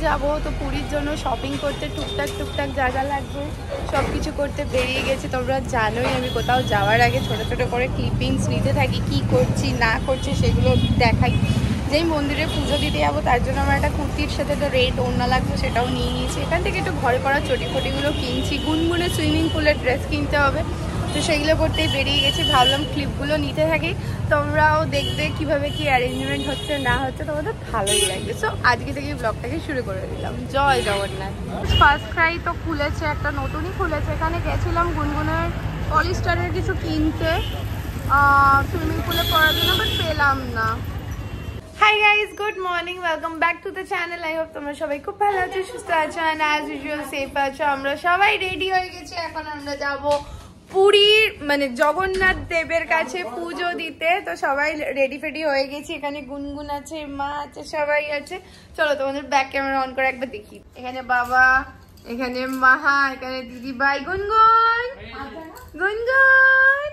যাব, তো পুরীর জন্য শপিং করতে টুকটাক যা যা লাগবে সব কিছু করতে বেরিয়ে গেছি। তোমরা জানোই আমি কোথাও যাওয়ার আগে ছোট ছোট করে ক্লিপিংস নিতে থাকি, কি করছি না করছি সেগুলো দেখাই। যেই মন্দিরে পুজো দিতে যাবো তার জন্য আমার একটা কুর্তির সাথে তো রেড ওড়না লাগবে, সেটাও নিয়ে নিয়েছি। এখান থেকে একটু ঘরে পড়া চটিফটিগুলো কিনছি, গুনগুনে সুইমিং পুলের ড্রেস কিনতে হবে, তো সেইগুলো করতেই বেরিয়ে গেছি। ভাবলাম ক্লিপগুলো নিতে থাকি, তোমরাও দেখবে কিভাবে কি অ্যারেঞ্জমেন্ট হচ্ছে না হচ্ছে, তোমাদের ভালোই লাগবে। সো আজকে থেকে ব্লগটাকে শুরু করে দিলাম। জয় জগন্নাথ। ফার্স্ট ক্রাই তো খুলেছে, একটা নতুনই খুলেছে। এখানে গেছিলাম গুনগুনের পলিস্টারের কিছু কিনতে সুইমিং পুলে পড়ার জন্য, বাট পেলাম না। Hi guys, good morning, welcome back to the channel. I hope তোমরা সবাই খুব ভালো আছো, সুস্থ আছো, অ্যান্ড অ্যাজ ইউজুয়াল সেফ আছো। আমরা সবাই রেডি হয়ে গেছি, এখন আমরা যাব পুরীর মানে জগন্নাথ দেবের কাছে পুজো দিতে। তো সবাই রেডি ফেডি হয়ে গেছি, এখানে গুনগুন আছে, মা আছে, সবাই আছে। চলো তোমাদের ব্যাক ক্যামেরা অন করে একবার দেখি। এখানে বাবা, এখানে মাহা, এখানে দিদি ভাই, গুনগুন গুনগুন।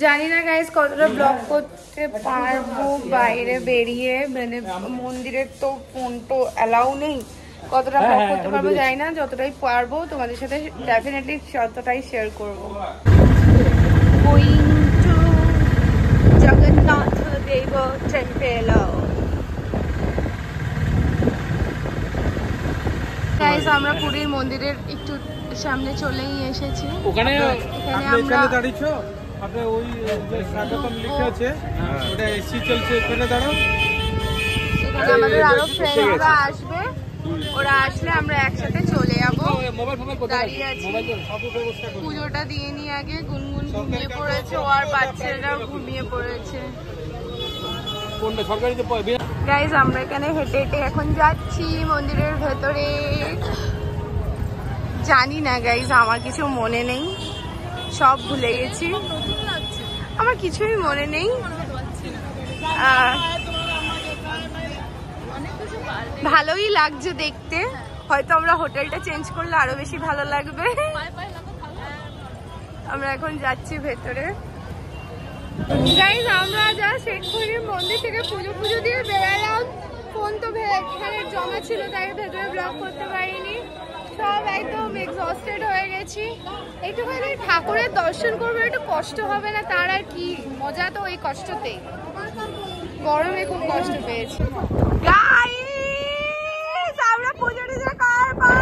জানি না গাইজ কতটা ব্লগ করতে পারবো বাইরে বেরিয়ে, মানে মন্দিরের তো ফোন তো অ্যালাউ নেই, কতটা ব্লগ করতে পারবো জানি না। যতটাই পারবো তোমাদের সাথে ডেফিনেটলি ততটাই শেয়ার করবো। Going to Jagannath Dev temple. Guys আমরা পুরীর মন্দিরের একটু সামনে চলেই এসেছি। ওখানে আমরা দাঁড়িয়েছো, আপনার ওই যে স্বাগতম লিখে আছে ওটা এসি চলছে, ওখানে দাঁড়াও। এখানে আমাদের আরো ফ্রেন্ডরা আসবে, ওরা আসলে আমরা একসাথে চলে যাবো। দাঁড়িয়ে আছি, পুজোটা দিয়ে নি আগে। গুনগুন ঘুমিয়ে পড়েছে, ও আর বাচ্চারাও ঘুমিয়ে পড়েছে। গাইজ আমরা এখানে হেঁটে হেঁটে এখন যাচ্ছি মন্দিরের ভেতরে। জানি না গাইজ, আমার কিছু মনে নেই, সব ভুলে গেছি, আমার কিছুই মনে নেই। ভালোই লাগছে দেখতে, হয়তো আমরা হোটেলটা চেঞ্জ করলে আরো বেশি ভালো লাগবে। আমরা এখন যাচ্ছি ভেতরে। গাইজ আমরা যা শেখপুরি মন্দির থেকে পুজো দিয়ে বেরালাম, ফোন তো এখানে জমা ছিল তাই ভেতরে ব্লগ করতে পারিনি। সব একদম এক্সস্টেড হয়ে গেছি। একটুখানি ঠাকুরের দর্শন করবো, একটু কষ্ট হবে না, তার আর কি মজা তো ওই কষ্টতেই। গরমে খুব কষ্ট পেয়েছি। গাইস আমরা পুজো টুজো করার পর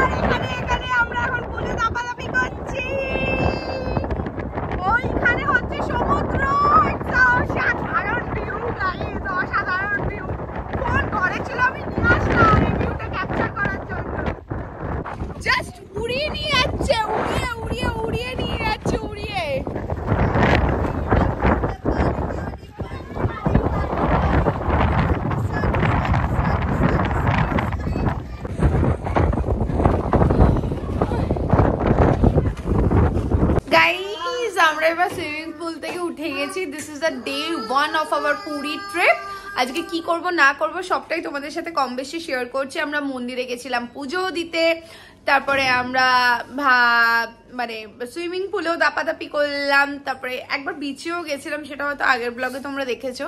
এখানে আমরা এখন পুজো দাপাদাপি করছি। ওইখানে হচ্ছে সমুদ্র, অসাধারণ ভিউ গাইস, অসাধারণ ভিউ। ফোন করেছিল আমি নিয়ে আসলাম এই ভিউটা ক্যাপচার করার জন্য। জাস্ট উড়িয়ে নিয়ে যাচ্ছে, উড়িয়ে নিয়ে যাচ্ছে, উড়িয়ে। গাইস আমরা এবার সুইমিং পুল থেকে উঠে গেছি। This is the day 1 of our Puri trip. আজকে কি করব না করব সবটাই তোমাদের সাথে কম বেশি শেয়ার করছি। আমরা মন্দিরে গেছিলাম পুজো দিতে, তারপরে আমরা মানে সুইমিং পুলেও দাপাদাপি করলাম, তারপরে একবার বিচেও গেছিলাম, সেটা হয়তো আগের ব্লগে তোমরা দেখেছো।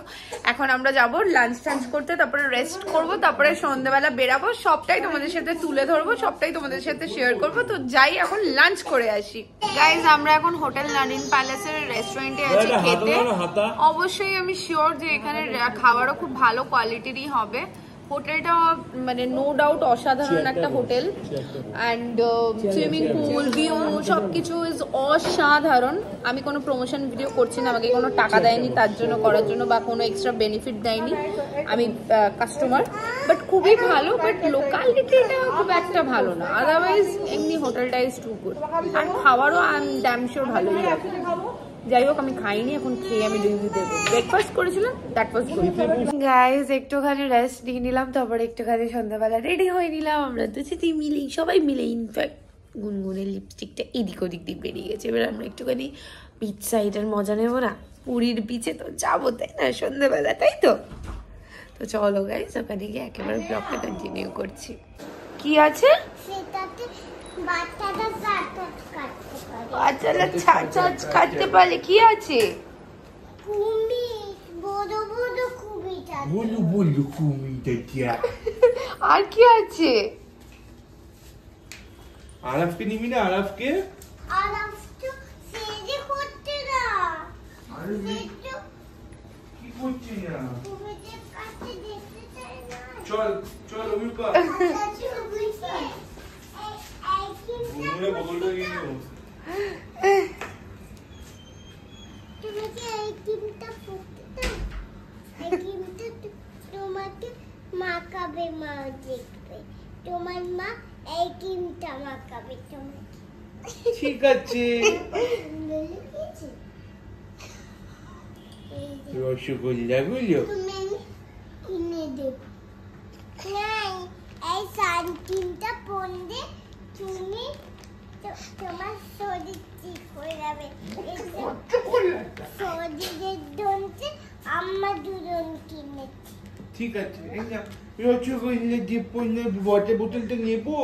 এখন আমরা যাব লাঞ্চ টাঞ্চ করতে, তারপরে রেস্ট করব, তারপরে সন্ধ্যেবেলা বেরাবো। সবটাই তোমাদের সাথে তুলে ধরবো, সবটাই তোমাদের সাথে শেয়ার করব। তো যাই এখন লাঞ্চ করে আসি। গাইজ আমরা এখন হোটেল নারিন প্যালেসের রেস্টুরেন্টে আছি খেতে। অবশ্যই আমি শিওর যে এখানে খাবারও খুব ভালো কোয়ালিটিরই হবে। হোটেলটা মানে নো ডাউট অসাধারণ একটা hotel, and swimming pool, view সবকিছু ইজ অসাধারণ। আমি কোনো প্রমোশন ভিডিও করছি না, আমাকে কোনো টাকা দেয়নি তার জন্য করার জন্য, বা কোনো এক্সট্রা বেনিফিট দেয়নি, আমি কাস্টমার। বাট খুবই ভালো, বাট লোকালিটিটা খুব একটা ভালো না। আদারওয়াইজ এমনি হোটেলটা ইজ টু গুড, আর খাবারও আই এম ড্যাম শিওর ভালোই হবে। যাই হোক আমি খাইনি, এখন খেয়ে আমি রিভিউ দেবো। ব্রেকফাস্ট করেছিলাম, দ্যাট ওয়াজ গুড। গাইজ একটুখানি রেস্ট নিয়ে নিলাম, তারপরে একটুখানি সন্ধ্যাবেলা রেডি হয়ে নিলাম। আমরা দুটি মিলেই, সবাই মিলে, ইনফ্যাক্ট গুনগুনের লিপস্টিকটা এদিক ওদিক দিয়ে বেরিয়ে গেছে। এবার আমরা একটুখানি বিচ সাইডের মজা নেবো না, পুরীর বিচে তো যাবো তাই না সন্ধ্যাবেলা, তাই তো। তো চলো গাইজ ওখানে গিয়ে একেবারে ব্লগটা কন্টিনিউ করছি। কি আছে বাচ্চারা ছাঁচ কাটতে পারে, কি আছে? আর কি আছে? আরাফকে নিবি না? আরাফকে কি করছিস না? চল চল অভিপা বদলটা নিয়ে নেব। তুমি কি এই ক্রিমটা পড়তে দাও? এই ক্রিমটা তোমাকে মাখাবে, মা দেখবে। তোমার মা এই ক্রিমটা মাখাবে তোমাকে। ঠিক আছে। রসগোল্লা গুলো তুমি কিনে দেব। নাই, এই সানক্রিমটা পরলে তুমি তোমার শরীর ঠিক হয়ে যাবে। শরীরের জন্য আমার দুজন কিনেছি। ঠিক আছে। রসগোল্লা দেবো না, ওয়াটার বোতলটা নেবো?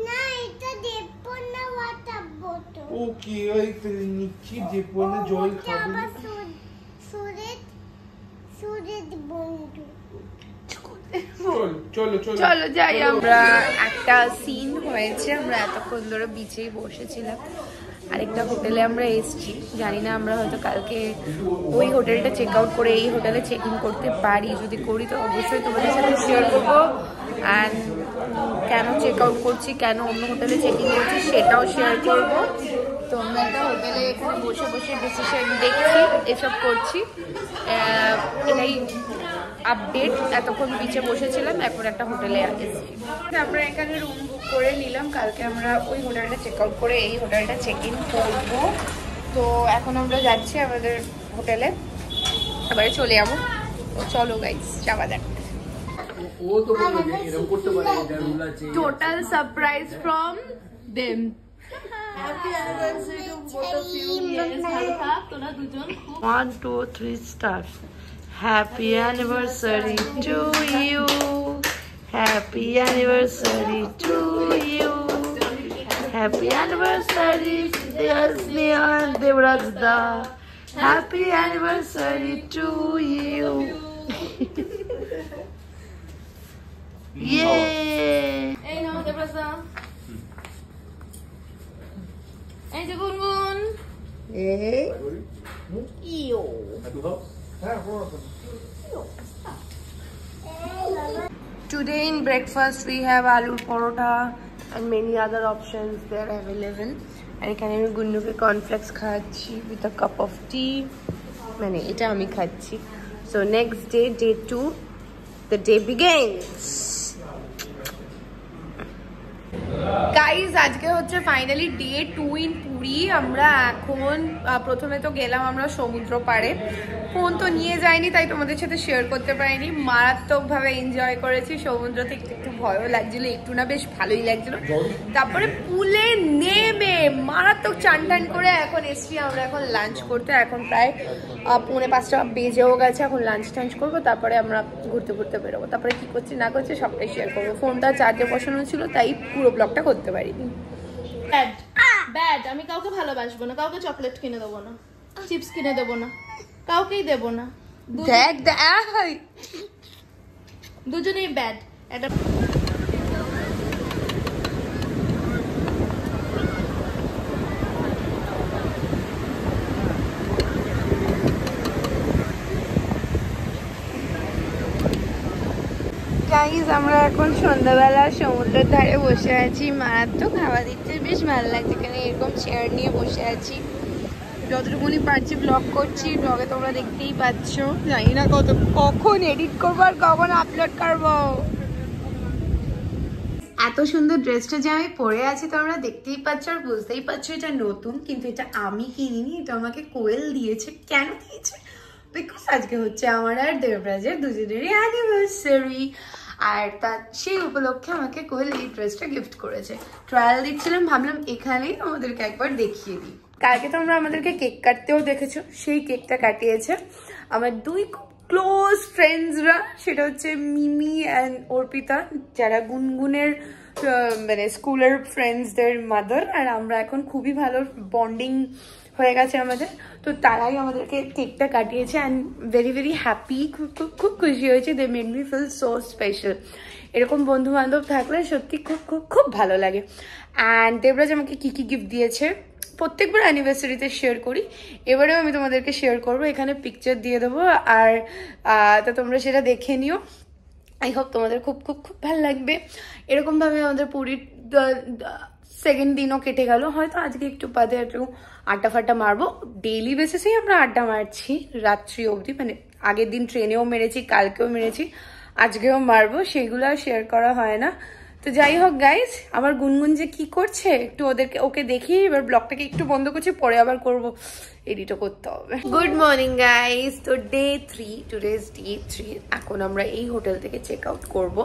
না, এটা দেব না, ওয়াটার বোতল। ওকে, ওই ফেলে নিচ্ছি। দেবো না, জল খাবো। আমার সুরের বন্ধু। চলো চলো চলো যাই আমরা। একটা সিন হয়েছে, আমরা এতক্ষণ ধরে বিচেই বসেছিলাম, আরেকটা হোটেলে আমরা এসেছি। জানি না আমরা হয়তো কালকে ওই হোটেলটা চেক আউট করে এই হোটেলে চেক ইন করতে পারি। যদি করি তো অবশ্যই তোমাদের সাথে শেয়ার করবো। অ্যান্ড কেন চেক আউট করছি, কেন অন্য হোটেলে চেক ইন করছি সেটাও শেয়ার করবো। তো আমরা একটা হোটেলে এখানে বসে বসে ডিসিশন দেখছি, এসব করছি। এটাই আপডেট। এতক্ষণ বিচে বসেছিলাম, এখন একটা হোটেলে এসেছি। আমরা এখানে রুম বুক করে নিলাম। কালকে আমরা ওই হোটেলটা চেক আউট করে এই হোটেলটা চেক ইন করবো। তো এখন আমরা যাচ্ছি আমাদের হোটেলে, এবারে চলে যাবো। তো চলো গাইস, যাওয়া যাক। Total surprise from them. Happy anniversary to both of you. Yes, ভালো থাক তোরা দুজন। 1 2 3 start. Happy anniversary to you. Happy anniversary to you. Happy anniversary dear Sneha and Devrajda. Happy anniversary to you. Yay! এই নাও দেবরাজা। এই যে গুনগুন। ইয়ো। Today in breakfast we have aloo parotha and many other options there available. And এখানে আমি গুন্নুকে cornflakes খাচ্ছি with a cup of tea. মানে এটা আমি খাচ্ছি। So next day, day 2, the day begins. Guys আজকে হচ্ছে ফাইনালি ডে 2 ইন পুরী। আমরা এখন প্রথমে তো গেলাম আমরা সমুদ্র পাড়ে। ফোন তো নিয়ে যাইনি, তাই তোমাদের সাথে শেয়ার করতে পারিনি। মারাত্মকভাবে এনজয় করেছি। সমুদ্র থেকে একটু ভয়ও লাগছিল, একটু না বেশ ভালোই লাগছিল। তারপরে পুলে নেমে মারাত্মক চান টান করে এখন এসছি আমরা এখন লাঞ্চ করতে। এখন প্রায় 4:45 বেজেও গেছে। এখন লাঞ্চ টাঞ্চ করবো, তারপরে আমরা ঘুরতে ঘুরতে বেরোবো। তারপরে কি করছি না করছি সবটাই শেয়ার করবো। ফোনটা চার্জে বসানো ছিল, তাই পুরো ব্লগটা করতে পারিনি। Bad bad. আমি কাউকে ভালোবাসবো না, কাউকে চকলেট কিনে দেবো না, চিপস কিনে দেবো না, কাউকেই দেবো না। দেখ দুজনেই ব্যাড। একটা গাইজ আমরা এখন সন্ধ্যাবেলা সমুদ্রের ধারে বসে আছি। মারাত্মক হাওয়া দিচ্ছে, বেশ ভালো লাগছে। এখানে এরকম চেয়ার নিয়ে বসে আছি, যতটুকুনি পারছি ব্লগ করছি। ব্লগে তোমরা দেখতেই পাচ্ছ। জানি না কখন এডিট করবো আর কখন আপলোড করবো। এত সুন্দর ড্রেসটা যে আমি পরে আছি তোমরা দেখতেই পাচ্ছ আর বুঝতেই পারছো এটা নতুন, কিন্তু এটা আমি কিনিনি, এটা আমাকে কোয়েল দিয়েছে। কেন দিয়েছে? বিকজ আজকে হচ্ছে আমার আর দেবরাজের দুজনেরই অ্যানিভার্সারি। আর সেই উপলক্ষে আমাকে কোয়েল এই ড্রেসটা গিফট করেছে। ট্রায়াল দিচ্ছিলাম, ভাবলাম এখানেই আমাদেরকে একবার দেখিয়ে দিই। কালকে তোমরা আমাদেরকে কেক কাটতেও দেখেছো, সেই কেকটা কাটিয়েছে আমার 2 ক্লোজ ফ্রেন্ডসরা। সেটা হচ্ছে মিমি অ্যান্ড অর্পিতা, যারা গুনগুনের মানে স্কুলের ফ্রেন্ডসদের মাদার। আর আমরা এখন খুবই ভালো বন্ডিং হয়ে গেছে আমাদের। তো তারাই আমাদেরকে কেকটা কাটিয়েছে অ্যান্ড ভেরি ভেরি হ্যাপি, খুব খুব খুব খুশি হয়েছে। They made me feel so special. এরকম বন্ধু বান্ধব থাকলে সত্যি খুব খুব খুব ভালো লাগে। অ্যান্ড দেবরাজ আমাকে কী কী গিফট দিয়েছে প্রত্যেকবার অ্যানিভার্সারিতে শেয়ার করি, এবারেও আমি তোমাদেরকে শেয়ার করবো, এখানে পিকচার দিয়ে দেবো। আর তা তোমরা সেটা দেখে নিও। আই হোপ তোমাদের খুব খুব খুব ভালো লাগবে। এরকমভাবে আমাদের পুরীর সেকেন্ড দিনও কেটে গেল। হয়তো আজকে একটু বাদে একটু আড্ডা ফাড্ডা মারবো। ডেইলি বেসিসেই আমরা আড্ডা মারছি রাত্রি অবধি, মানে আগের দিন ট্রেনেও মেরেছি, কালকেও মেরেছি, আজকেও মারবো, সেগুলো আর শেয়ার করা হয় না। তো যাই হোক গাইজ, আমার গুনগুন যে কি করছে একটু ওকে দেখি। এবার ব্লগটাকে একটু বন্ধ করছি, পরে আবার করব, এডিটও করতে হবে। Good morning guys. তো ডে 3, টুডেজ ডে 3। এখন আমরা এই হোটেল থেকে চেক আউট করবো,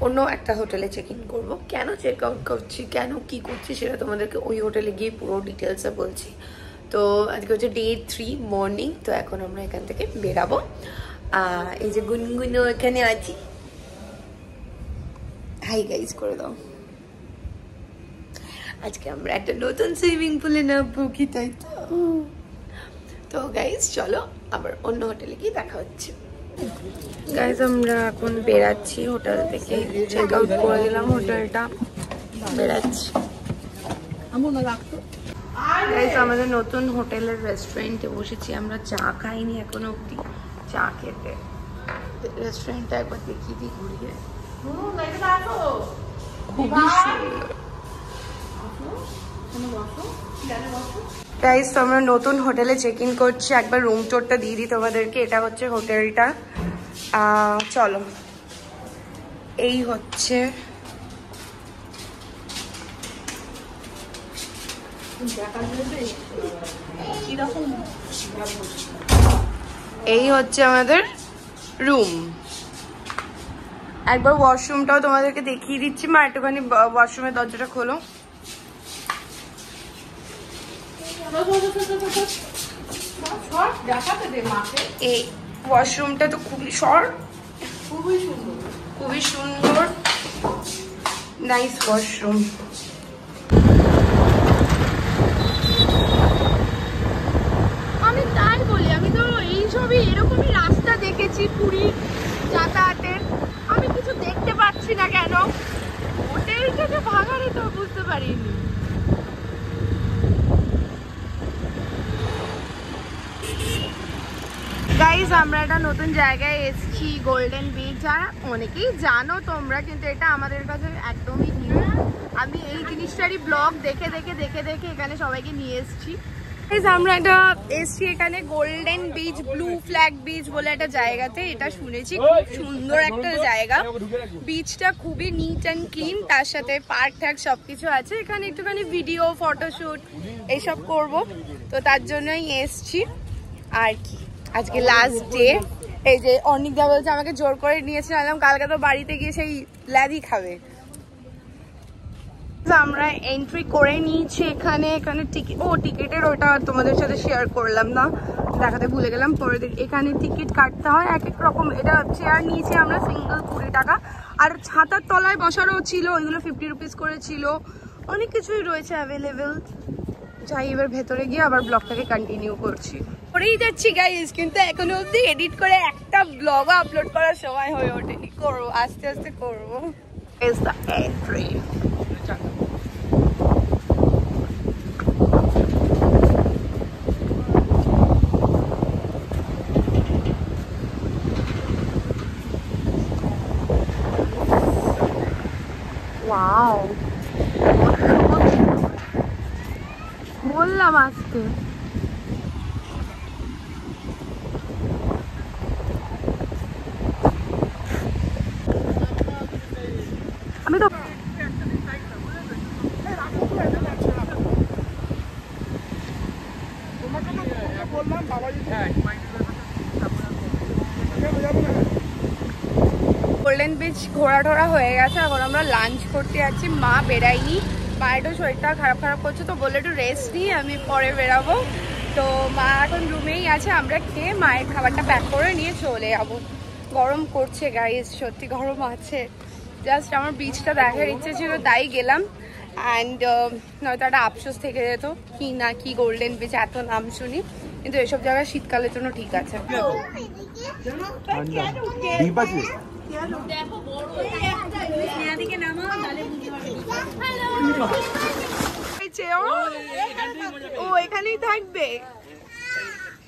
অন্য একটা হোটেলে চেক ইন করবো। কেন চেক আউট করছি, কেন কি করছি, সেটা তোমাদেরকে ওই হোটেলে গিয়ে পুরো ডিটেলসে বলছি। তো আজকে হচ্ছে ডে 3 মর্নিং। তো এখন আমরা এখান থেকে বেরাবো। এই যে গুনগুনও এখানে আছি। হাই গাইজ করে দাও। আজকে আমরা একটা নতুন সুইমিং পুলে নামবো, কি তাই তো? তো গাইজ চলো আবার অন্য হোটেলে গিয়ে দেখা হচ্ছে। গাইজ আমরা এখন বেরাচ্ছি হোটেল থেকে, চেক আউট করে দিলাম হোটেলটা, বেরাচ্ছি। গাইজ আমাদের নতুন হোটেলের রেস্টুরেন্টে বসেছি আমরা, চা খাইনি এখনো অব্দি, চা খেতে। রেস্টুরেন্টটা একবার দেখিয়ে দিই ঘুরিয়ে। খুবই গাইজ তো আমরা নতুন হোটেলে চেক ইন করছি। একবার রুম টোরটা দিয়ে দিই তোমাদেরকে। এটা হচ্ছে হোটেলটা, চলো। এই হচ্ছে আমাদের রুম। একবার ওয়াশরুমটাও তোমাদেরকে দেখিয়ে দিচ্ছি। মা একটুখানি ওয়াশরুমের দরজাটা খোলো। এই ওয়াশরুমটা তো খুবই শর্ট, খুবই সুন্দর, নাইস ওয়াশরুম। আমি তাই বলি, আমি তো এই ছবি এরকমই রাস্তা দেখেছি পুরী যাতায়াতের, আমি কিছু দেখতে পাচ্ছি না কেন। হোটেলটা যে ভাগারে তো বুঝতে পারিনি। গাইজ আমরা একটা নতুন জায়গায় এসেছি, গোল্ডেন বিচ। আর অনেকেই জানো তোমরা, কিন্তু এটা আমাদের কাছে একদমই নিউ। আমি এই জিনিসটারই ব্লগ দেখে দেখে দেখে দেখে এখানে সবাইকে নিয়ে এসেছি। আমরা একটা এসছি এখানে golden beach, blue flag beach বলে একটা জায়গাতে। এটা শুনেছি খুব সুন্দর একটা জায়গা, বিচটা খুবই নিট অ্যান্ড ক্লিন, তার সাথে পার্ক টার্ক সবকিছু আছে। এখানে একটুখানি ভিডিও ফটোশুট এইসব করব, তো তার জন্যই এসছি। আর কি আজকে লাস্ট ডে। এই যে অনিকদা বলছে আমাকে জোর করে নিয়েছিলাম, কালকে তো বাড়িতে গিয়ে সেই ল্যাদি খাবে। আমরা এন্ট্রি করে নিয়েছি এখানে। টিকিটের ওটা তোমাদের সাথে শেয়ার করলাম না, দেখাতে ভুলে গেলাম। পরে এখানে টিকিট কাটতে হয় এক এক রকম। এটা চেয়ার নিয়েছি আমরা সিঙ্গেল 20 টাকা, আর ছাতার তলায় বসারও ছিল, ওইগুলো 50 রুপিস করে ছিল। অনেক কিছুই রয়েছে অ্যাভেলেবেল। যাই এবার ভেতরে গিয়ে আবার ব্লগটাকে কন্টিনিউ করছি। করেই যাচ্ছি গাইজ, কিন্তু এখনো অবধি এডিট করে একটা ব্লগও আপলোড করার সময় হয়ে ওঠেনি। করবো, আস্তে আস্তে করবো। Is the entry. ওয়াও, বললাম আসতে। আমি তো গোল্ডেন বিচ ঘোরা টোরা হয়ে গেছে, এখন আমরা লাঞ্চ করতে যাচ্ছি। মা বেরাইনি, মায়ের একটু শরীরটা খারাপ করছে, তো বললে একটু রেস্ট নিই, আমি পরে বেরাবো। তো মা এখন রুমেই আছে, আমরা খেয়ে মায়ের খাবারটা প্যাক করে নিয়ে চলে যাবো। গরম করছে গাইস, সত্যি গরম আছে। জাস্ট আমার বিচটা দেখার ইচ্ছে ছিল, তাই গেলাম। অ্যান্ড নয়তো একটা আফসোস থেকে যেত কি না কি গোল্ডেন বিচ এত নাম শুনি, কিন্তু এসব জায়গা শীতকালের জন্য ঠিক আছে। ও এখানেই থাকবে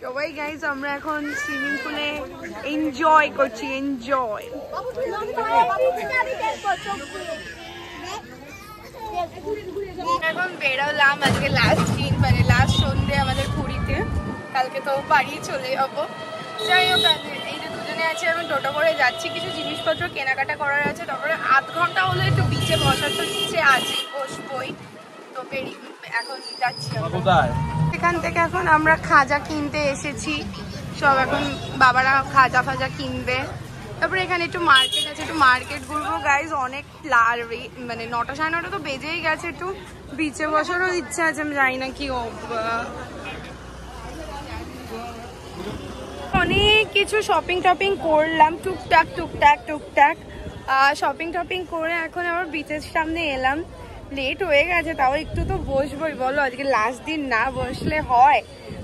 সবাই। গাইজ আমরা এখন সুইমিং পুলে এনজয় করছি, এনজয়। এখন বেরোলাম, আজকে লাস্ট দিন, মানে লাস্ট সন্ধ্যে আমাদের পুরীতে, কালকে তো বাড়ি চলে যাবো। যাই হোক, এই যে দুজনে আছে, আমি টোটো করে যাচ্ছি, কিছু জিনিসপত্র কেনাকাটা করার আছে, তারপরে আধ ঘন্টা হলো একটু বিচে বসার তো ইচ্ছে আছে, বসবই তো। এখন যাচ্ছি এখান থেকে। এখন আমরা খাজা কিনতে এসেছি, সব এখন বাবারা খাজা ফাজা কিনবে। তারপরে এখানে একটু মার্কেট আছে, একটু মার্কেট ঘুরবো। গাইজ অনেক মানে 9টা 9:30 তো বেজেই গেছে, একটু বিচে বসারও ইচ্ছা আছে, আমি জানি না কি অনেক কিছু শপিং টপিং করলাম, টুকটাক টুকটাক টুকটাক শপিং টপিং করে এখন আবার বিচের সামনে এলাম। লেট হয়ে গেছে, তাও একটু তো বসবোই বলো, আজকে লাস্ট দিন, না বসলে হয়?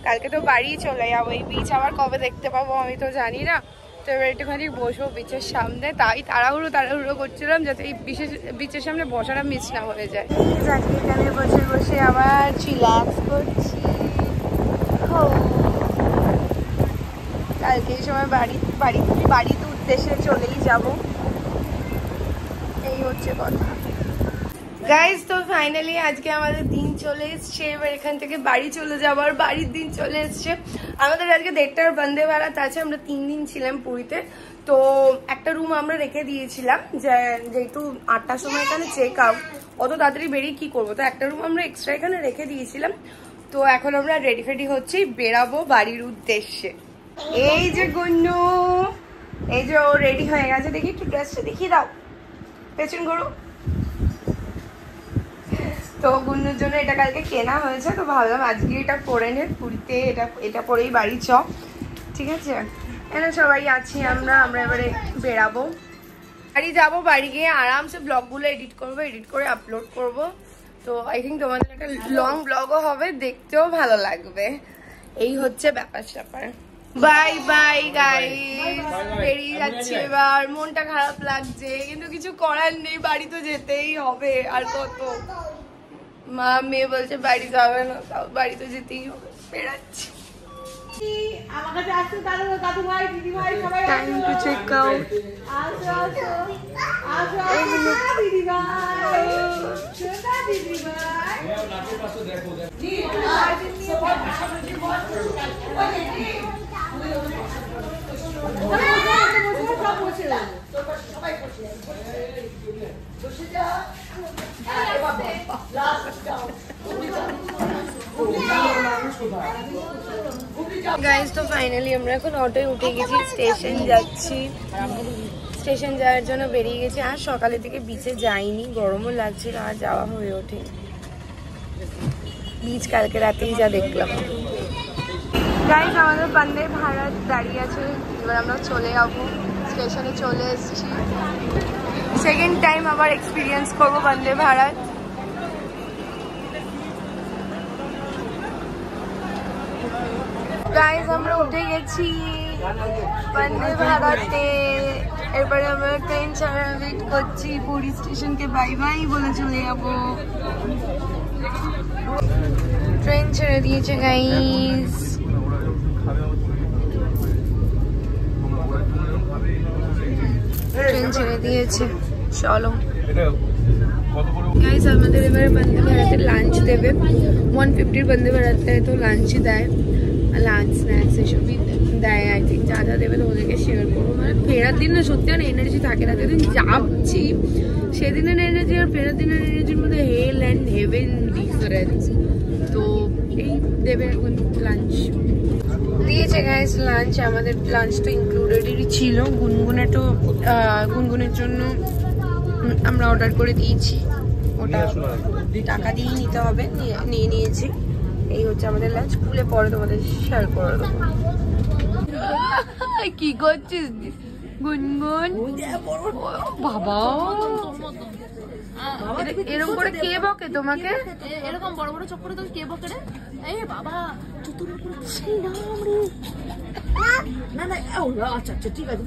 কালকে তো বাড়ি চলে যাবো, এই বিচ আবার কবে দেখতে পাবো আমি তো জানি না। তো এবার একটুখানি বসবো বিচের সামনে, তাই তাড়াহুড়ো করছিলাম যাতে এই বিচের সামনে বসাটা মিস না হয়ে যায়। এখানে বসে বসে আবার রিল্যাক্স করছি। কালকে এই সময় বাড়িতে উদ্দেশ্যে চলেই যাব, এই হচ্ছে কথা। গাইজ তো ফাইনালি আজকে আমাদের দিন চলে এসছে, এবার এখান থেকে বাড়ি চলে যাবার বাড়ির দিন চলে এসছে। আমাদের আজকে 1:30টার বন্দে ভারত আছে, আমরা 3 দিন ছিলাম পুরীতে। তো একটা রুম আমরা রেখে দিয়েছিলাম, যেহেতু 8টার সময় এখানে চেক আউট, অত তাড়াতাড়ি বেরিয়ে কি করবো, তো একটা রুম আমরা এক্সট্রা এখানে রেখে দিয়েছিলাম। তো এখন আমরা রেডি ফেডি হচ্ছি, বেরাবো বাড়ির উদ্দেশ্যে। এই যে গুন্নু, এই যে ও রেডি হয়ে গেছে, দেখি একটু ড্রেসটা দেখিয়ে দাও, পেছন ঘুরো। তো গুন্নুর জন্য এটা কালকে কেনা হয়েছে, তো ভাবলাম আজকে এটা পরে নে, পুরীতে এটা পরেই বাড়ি চ, ঠিক আছে? এখানে সবাই আছি আমরা এবারে বেরাবো, বাড়ি যাবো। বাড়ি গিয়ে আরামসে ব্লগগুলো এডিট করে আপলোড করব। তো আই থিঙ্ক তোমাদের একটা লং ব্লগও হবে, দেখতেও ভালো লাগবে। এই হচ্ছে ব্যাপার। বাই বাই গাইস, বেরিয়ে যাচ্ছি এবার। মনটা খারাপ লাগছে, কিন্তু কিছু করার নেই, বাড়ি তো যেতেই হবে। আর কত মা মেয়ে বলছে বাড়ি যাবে না, তাও বাড়ি তো যেতেই হবে, বেড়াচ্ছি। Time to check out. Guys তো ফাইনালি আমরা এখন অটোয় উঠে গেছি, স্টেশন যাচ্ছি। স্টেশন যাওয়ার জন্য বেরিয়ে গেছি। আর সকালের দিকে বিচে যাইনি, গরমও লাগছিল, আর যাওয়া হয়ে ওঠে। বিচ কালকে রাতেই যা দেখলাম। গাইজ আমাদের বন্দে ভারত দাঁড়িয়ে আছে, এবার আমরা চলে যাবো। স্টেশনে চলে এসেছি, সেকেন্ড টাইম আবার এক্সপিরিয়েন্স করবো বন্দে ভারত। গাইজ আমরা উঠে গেছি বন্দে ভারতে, এরপরে আমরা ট্রেন ছাড়া ওয়েট করছি। পুরী স্টেশনকে বাই বাই বলে চলে যাবো। ট্রেন ছেড়ে দিয়েছে গাইজ, ট্রেন ছেড়ে দিয়েছে, চলো। গাইজ আমাদের এবারে বন্দে ভারতে লাঞ্চ দেবে, 150 বন্দে ভারতে তো লাঞ্চ দেয়, লাঞ্চ স্ন্যাক্স এসবই দেয়। আই থিঙ্ক যা যা দেবে ওদেরকে শেয়ার করবো। মানে ফেরার দিন না সত্যি আর এনার্জি থাকে না, যেদিন যাচ্ছি সেদিনের এনার্জি আর ফেরার দিনের এনার্জির মধ্যে হেল অ্যান্ড হেভেন ডিফারেন্স। তো এই দেবে এখন লাঞ্চ দিয়েছে গাইস। লাঞ্চ আমাদের লাঞ্চ তো ইনক্লুডেডই ছিল। গুনগুনের জন্য আমরা অর্ডার করে দিয়েছি, ওটা টাকা দিয়ে নিতে হবে, নিয়ে নিয়েছি। এই হচ্ছে আমাদের লাঞ্চ, খুলে পরে তোমাদের শেয়ার করে দেবো। কি করছিস গুনগুন? বাবা এরকম করে কে বকে তোমাকে? এরকম বড় বড় চোখ করে তোকে কে বকে রে? এই বাবা চতুর উপরে না না ও আচ্ছা আচ্ছা ঠিক আছে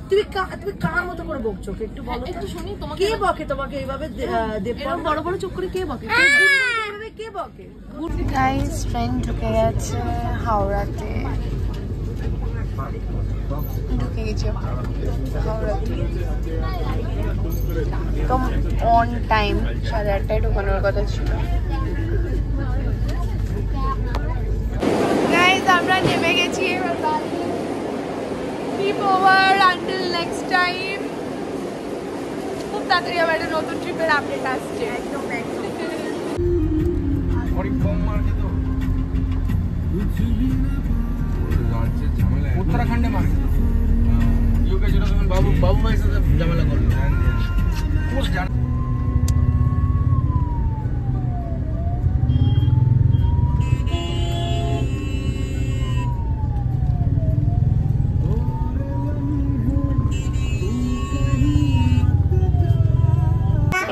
তুমি কার মতো করে বকছো একটু বলো একটু শুনি তোমাকে কে বকে তোমাকে এইভাবে এরকম বড় বড় চোখ করে কে বকে? এইভাবে কে বকে? গাইস ট্রেন ঢুকে গেছে হাওড়াতে, ঢুকে গেছে হাওড়াতে একদম অন টাইম। 8:30টায় ঢোকানোর কথা ছিল। গাইস আমরা নেমে গেছি, এবার keep over until next time. খুব তাড়াতাড়ি আবার একটা নতুন ট্রিপের আপডেট আসছে। একদম उत्तराखंड में यूके যেরকম বাবু ভাই সাথে ঝামেলা করলো।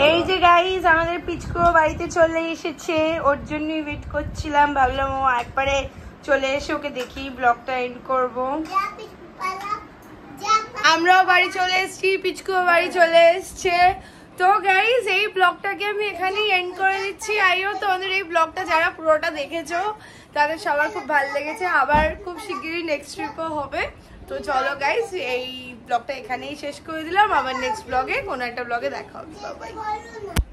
এই যে গাইস আমাদের পিচকো বাড়িতে চলে এসেছে, ওর জন্যই ওয়েট করছিলাম। ভাবলাম ও একবারে চলে এসে ওকে দেখি ব্লগটা এন্ড করবো। আমরাও বাড়ি চলে এসেছি, পিচকুও বাড়ি চলে এসছে। তো গাইস এই ব্লগটাকে আমি এখানেই এন্ড করে দিচ্ছি। আইও তোমাদের এই ব্লগটা যারা পুরোটা দেখেছো তাদের সবার খুব ভালো লেগেছে। আবার খুব শিগগিরই নেক্সট ট্রিপও হবে। তো চলো গাইস এই ব্লগটা এখানেই শেষ করে দিলাম। আবার নেক্সট ব্লগে কোনো একটা ব্লগে দেখা হবে। Bye bye.